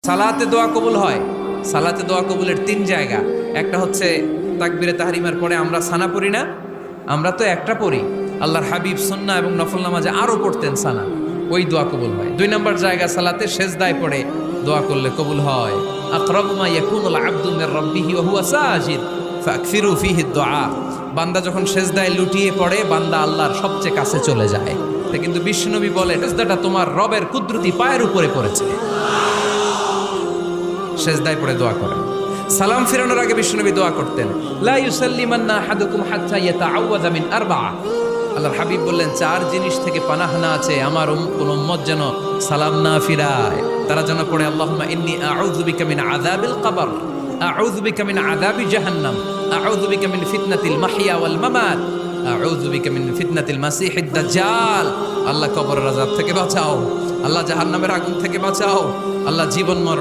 সালাতে দোয়া কবুল হয়। সালাতে দোয়া কবুলের 3 জায়গা। একটা হচ্ছে তাকবীরে তাহরিমার পরে আমরা সানা পড়ি না, আমরা তো একটা পড়ি। আল্লাহর হাবিব সুন্নাহ এবং নফল নামাজে আরো পড়তেন সানা, ওই দোয়া কবুল হয়। 2 নম্বর জায়গা সালাতে সেজদায় পড়ে দোয়া করলে কবুল হয়। আকরাবু মা ইয়াকুনুল আবদু মির রাব্বিহি ওয়া হুয়া সাজিদ ফাকসিরু ফিহি দুআ। বান্দা যখন সেজদায় লুটিয়ে পড়ে বান্দা আল্লাহর সবচেয়ে কাছে চলে যায়। তা কিন্তু বিশ্বনবী বলে সেজদাটা তোমার রবের কুদরতি পায়ের উপরে পড়েছে। সেজদায় পড়ে দোয়া করেন। সালাম ফিরানোর আগে বিশ্বনবী দোয়া করতেন, লা ইউসাল্লিমান্না আহাদুকুম হাত্তা ইয়াতাআওয়াযা মিন আরবা'a। আল্লাহর হাবিব বললেন 4 জিনিস থেকে পানাহ না আছে আমার কোন উম্মত যেন সালাম না ফিরায়। তারা যেন পড়ে আল্লাহুম্মা ইন্নী আউযু বিকা মিন আযাবিল কবর, আউযু বিকা মিন আযাবি জাহান্নাম, আউযু বিকা মিন ফিতনাতিল মাহইয়া ওয়াল মামাত, আউযু বিকা মিন ফিতনাতিল মাসিহিদ দাজ্জাল। আল্লাহ কবরের আযাব থেকে বাঁচাও, আল্লাহ জাহান্নামের আগুন থেকে বাঁচাও, আল্লাহ জীবন মরণ